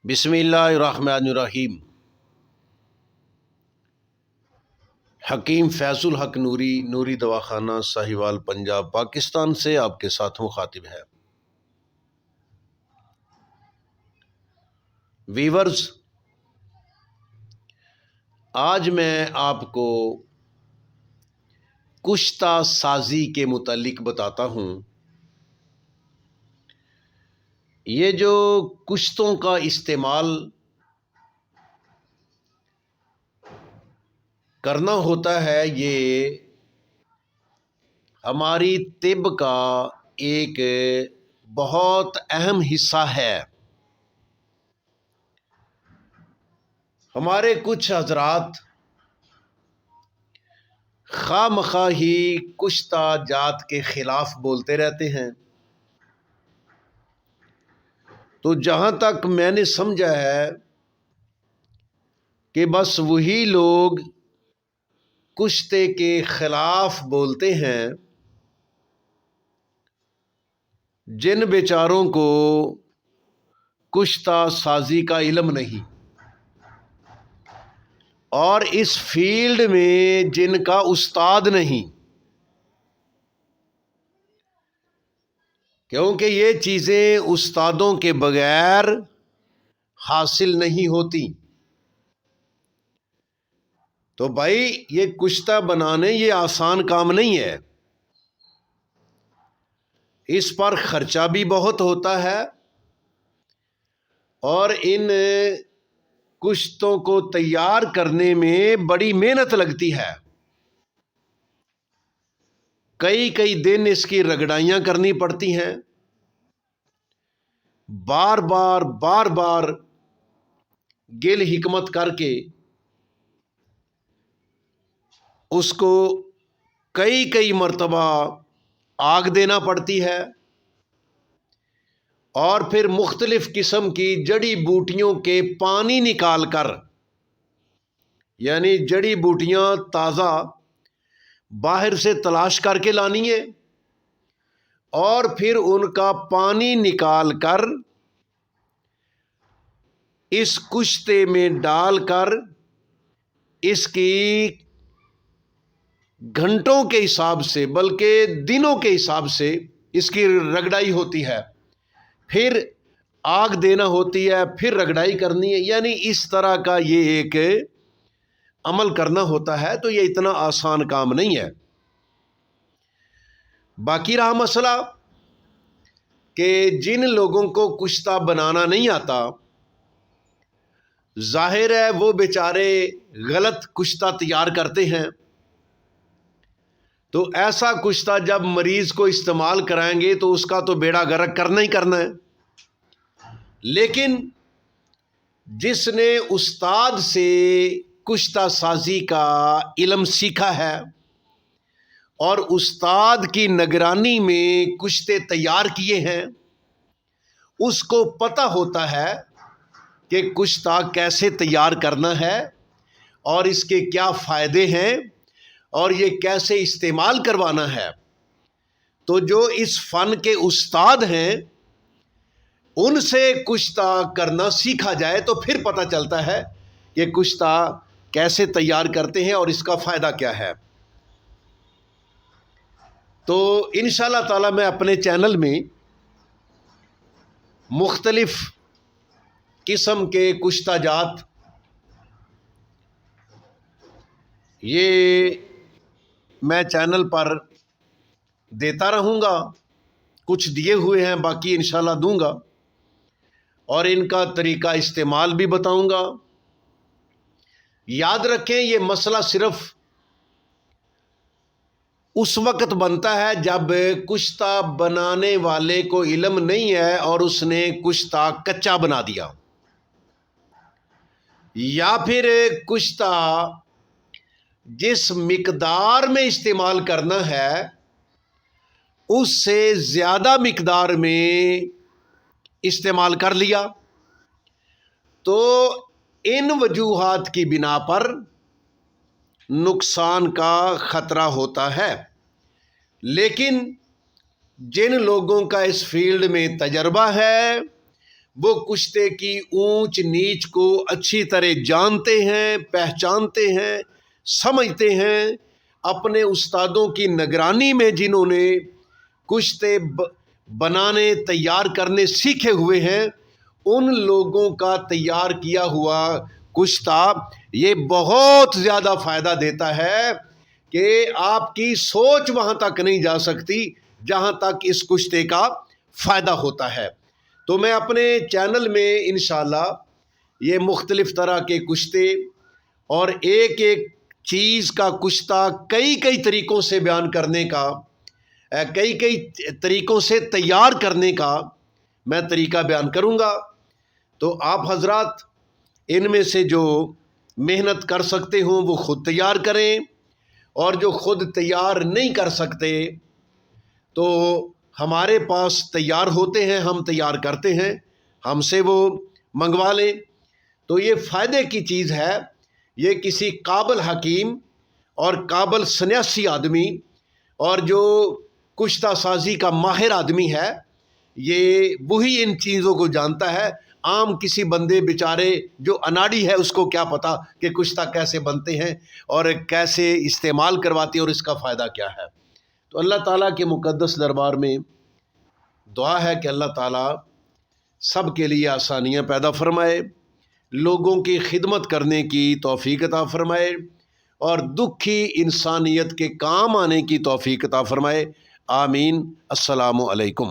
بسم اللہ الرحمن الرحیم۔ حکیم فیض الحق نوری دواخانہ ساہیوال پنجاب پاکستان سے آپ کے ساتھ مخاطب ہے۔ ویورز، آج میں آپ کو کشتہ سازی کے متعلق بتاتا ہوں۔ یہ جو کشتوں کا استعمال کرنا ہوتا ہے، یہ ہماری طب کا ایک بہت اہم حصہ ہے۔ ہمارے کچھ حضرات خواہ مخواہ ہی کشتہ جات کے خلاف بولتے رہتے ہیں۔ تو جہاں تک میں نے سمجھا ہے کہ بس وہی لوگ کشتے کے خلاف بولتے ہیں جن بیچاروں کو کشتہ سازی کا علم نہیں، اور اس فیلڈ میں جن کا استاد نہیں، کیونکہ یہ چیزیں استادوں کے بغیر حاصل نہیں ہوتی۔ تو بھائی، یہ کشتہ بنانے یہ آسان کام نہیں ہے، اس پر خرچہ بھی بہت ہوتا ہے، اور ان کشتوں کو تیار کرنے میں بڑی محنت لگتی ہے۔ کئی دن اس کی رگڑائیاں کرنی پڑتی ہیں، بار بار گل حکمت کر کے اس کو کئی مرتبہ آگ دینا پڑتی ہے، اور پھر مختلف قسم کی جڑی بوٹیوں کے پانی نکال کر، یعنی جڑی بوٹیاں تازہ باہر سے تلاش کر کے لانی ہے، اور پھر ان کا پانی نکال کر اس کشتے میں ڈال کر اس کی گھنٹوں کے حساب سے بلکہ دنوں کے حساب سے اس کی رگڑائی ہوتی ہے، پھر آگ دینا ہوتی ہے، پھر رگڑائی کرنی ہے۔ یعنی اس طرح کا یہ ایک عمل کرنا ہوتا ہے، تو یہ اتنا آسان کام نہیں ہے۔ باقی رہا مسئلہ کہ جن لوگوں کو کشتہ بنانا نہیں آتا، ظاہر ہے وہ بیچارے غلط کشتہ تیار کرتے ہیں، تو ایسا کشتہ جب مریض کو استعمال کرائیں گے تو اس کا تو بیڑا غرق کرنا ہی کرنا ہے۔ لیکن جس نے استاد سے کشتہ سازی کا علم سیکھا ہے اور استاد کی نگرانی میں کشتے تیار کیے ہیں، اس کو پتہ ہوتا ہے کہ کشتہ کیسے تیار کرنا ہے اور اس کے کیا فائدے ہیں اور یہ کیسے استعمال کروانا ہے۔ تو جو اس فن کے استاد ہیں، ان سے کشتہ کرنا سیکھا جائے تو پھر پتہ چلتا ہے کہ کشتہ کیسے تیار کرتے ہیں اور اس کا فائدہ کیا ہے۔ تو انشاءاللہ تعالی میں اپنے چینل میں مختلف قسم کے کشتہ جات یہ میں چینل پر دیتا رہوں گا، کچھ دیے ہوئے ہیں، باقی انشاءاللہ دوں گا، اور ان کا طریقہ استعمال بھی بتاؤں گا۔ یاد رکھیں، یہ مسئلہ صرف اس وقت بنتا ہے جب کشتہ بنانے والے کو علم نہیں ہے اور اس نے کشتہ کچا بنا دیا، یا پھر کشتہ جس مقدار میں استعمال کرنا ہے اس سے زیادہ مقدار میں استعمال کر لیا، تو ان وجوہات کی بنا پر نقصان کا خطرہ ہوتا ہے۔ لیکن جن لوگوں کا اس فیلڈ میں تجربہ ہے وہ کشتے کی اونچ نیچ کو اچھی طرح جانتے ہیں، پہچانتے ہیں، سمجھتے ہیں۔ اپنے استادوں کی نگرانی میں جنہوں نے کشتے بنانے تیار کرنے سیکھے ہوئے ہیں، ان لوگوں کا تیار کیا ہوا کشتہ یہ بہت زیادہ فائدہ دیتا ہے کہ آپ کی سوچ وہاں تک نہیں جا سکتی جہاں تک اس کشتے کا فائدہ ہوتا ہے۔ تو میں اپنے چینل میں انشاءاللہ یہ مختلف طرح کے کشتے اور ایک ایک چیز کا کشتہ کئی طریقوں سے بیان کرنے کا، کئی طریقوں سے تیار کرنے کا میں طریقہ بیان کروں گا۔ تو آپ حضرات ان میں سے جو محنت کر سکتے ہوں وہ خود تیار کریں، اور جو خود تیار نہیں کر سکتے تو ہمارے پاس تیار ہوتے ہیں، ہم تیار کرتے ہیں، ہم سے وہ منگوا لیں۔ تو یہ فائدے کی چیز ہے۔ یہ کسی قابل حکیم اور قابل سنیاسی آدمی اور جو کشتہ سازی کا ماہر آدمی ہے، یہ وہی ان چیزوں کو جانتا ہے۔ عام کسی بندے بیچارے جو اناڑی ہے اس کو کیا پتا کہ کشتہ کیسے بنتے ہیں اور کیسے استعمال کرواتے ہیں اور اس کا فائدہ کیا ہے۔ تو اللہ تعالیٰ کے مقدس دربار میں دعا ہے کہ اللہ تعالیٰ سب کے لیے آسانیاں پیدا فرمائے، لوگوں کی خدمت کرنے کی توفیق عطا فرمائے، اور دکھی انسانیت کے کام آنے کی توفیق عطا فرمائے۔ آمین۔ السلام علیکم۔